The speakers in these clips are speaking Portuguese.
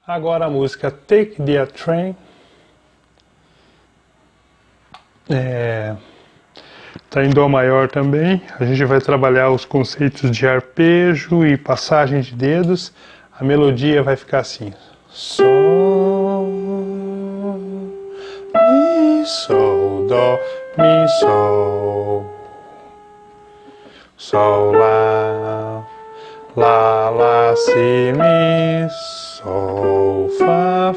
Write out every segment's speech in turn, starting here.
Agora a música Take the Train. Está em Dó maior também. A gente vai trabalhar os conceitos de arpejo e passagem de dedos. A melodia vai ficar assim: Sol, Mi, Sol, Dó, Mi, Sol, Sol, Lá, Si, Mi, Sol, Fá,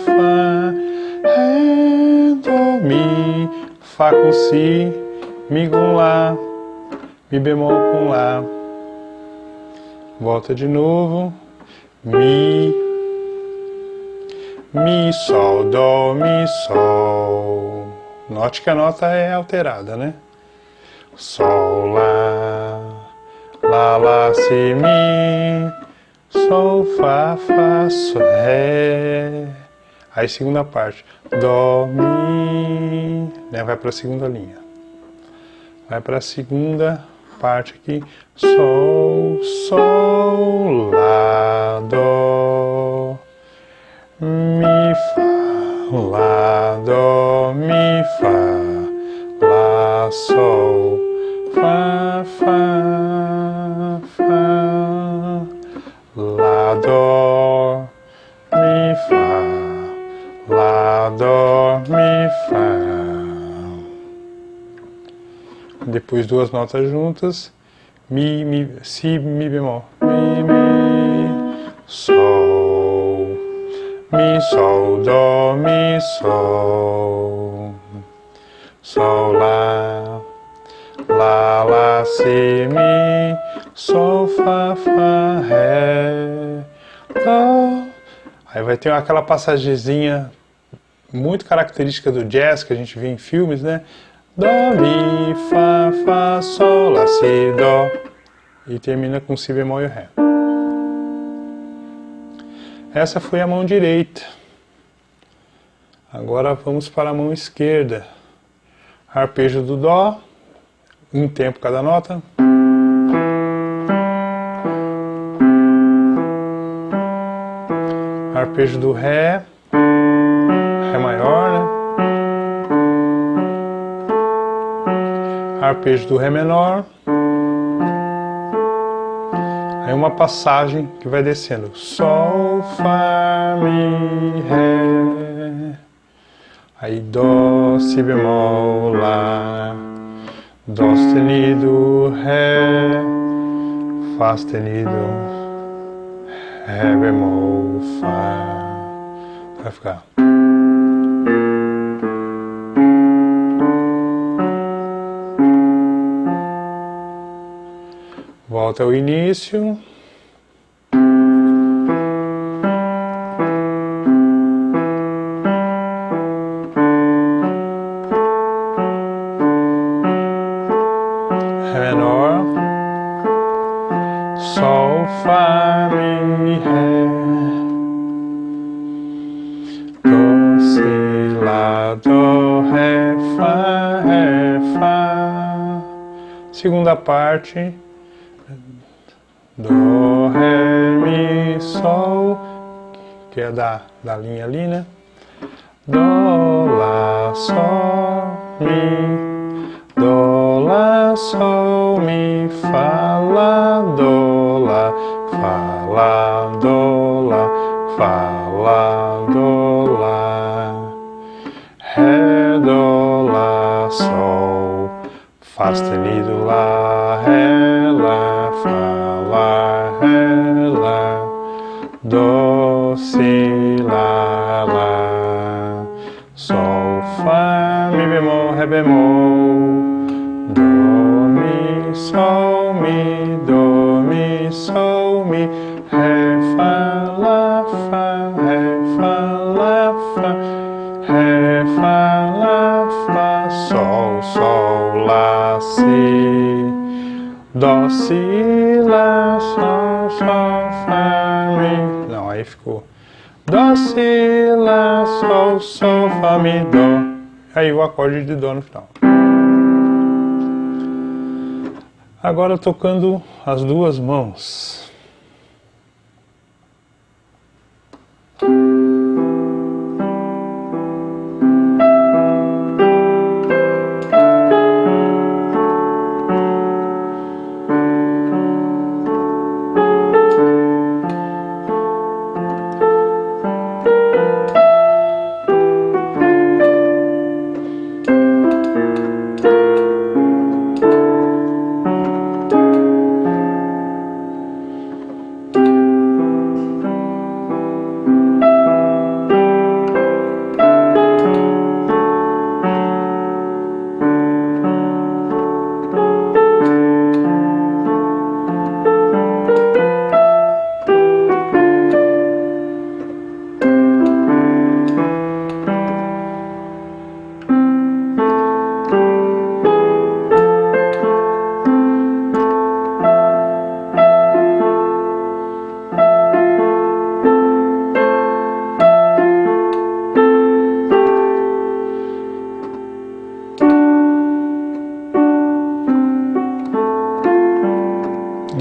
Ré, Dó, Mi, Fá com Si, Mi com Lá, Mi bemol com Lá. Volta de novo. Mi, Sol, Dó, Mi, Sol. Note que a nota é alterada, né? Sol, Lá, Si, Mi, Sol, Fá, Sol, Ré. Aí segunda parte. Dó, Mi, né? Vai para a segunda linha. Vai para a segunda parte aqui. Sol, Lá, Dó, Mi, Fá, Lá, Dó, Mi, Fá, Lá, Sol, Fá, Lá, Dó, Mi, Fá, Lá, Dó, Mi, Fá. Depois duas notas juntas. Mi, Si, Mi bemol. Mi, Sol, Dó, Mi, Sol. Sol, Lá, Si, Mi, Sol, Fá, Ré, Dó. Aí vai ter aquela passagemzinha muito característica do jazz que a gente vê em filmes, né? Dó, Mi, Fá, Sol, Lá, Si, Dó. E termina com Si bemol e Ré. Essa foi a mão direita. Agora vamos para a mão esquerda. Arpejo do Dó, um tempo cada nota. Arpejo do Ré, Ré maior, né? Arpejo do Ré menor. Aí uma passagem que vai descendo. Sol, Fá, Mi, Ré. Aí Dó, Si bemol, Lá. Dó sustenido, Ré. Fá sustenido, Ré bemol, Fá. Vai ficar. Volta ao início. Ré menor. Sol, Fá, Mi, Ré. Dó, Si, Lá, Dó, Ré, Fá. Segunda parte. Dó, Ré, Mi, Sol, que é da linha ali, né? Dó, Lá, Sol, Mi, Dó, Lá, Sol, Mi, Fá, Lá, Dó, Lá, Fá, Lá, Dó, Lá, Fá, Lá, Dó, Lá, Ré, Dó, Lá, Sol, Fá sustenido, Lá, Ré, Lá, Fá, Lá, Ré, Lá, Dó, Si, Lá, Sol, Fá, Mi bemol, Ré bemol, Dó, Mi, Sol, Mi, Dó, Mi, Sol, Mi, Ré, Fá, Lá, Ré, Fá, Lá, Fá, Sol, Lá, Si, Dó, Si, Lá, Sol, Fá, Mi. Não, aí ficou Dó, Si, Lá, Sol, Fá, Mi, Dó. Aí o acorde de Dó no final. Agora tocando as duas mãos.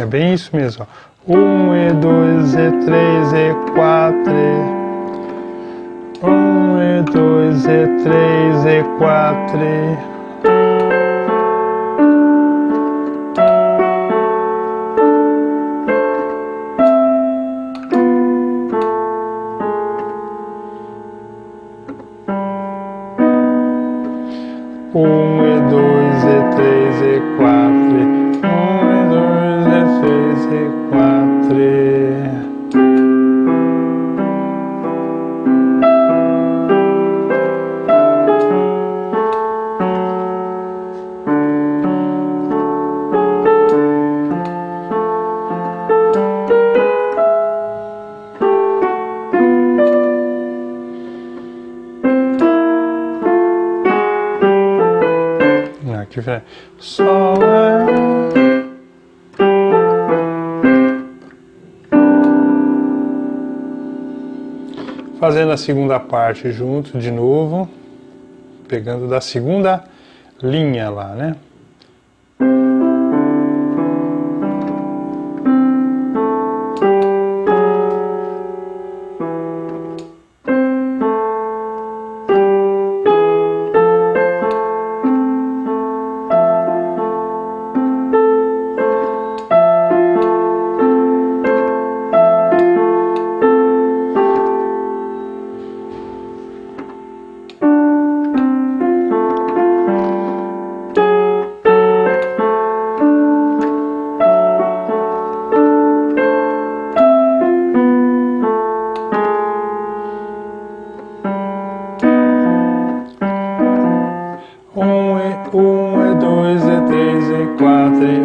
bem isso mesmo, ó. 1 e 2 e 3 e 4. 1 e 2 e 3 e 4. Um e 2 e 3 e 4. 1 e 2 e 3 e 4. Aqui vai Sol, fazendo a segunda parte junto de novo, pegando da segunda linha lá, né? Um e 2 e 3 e 4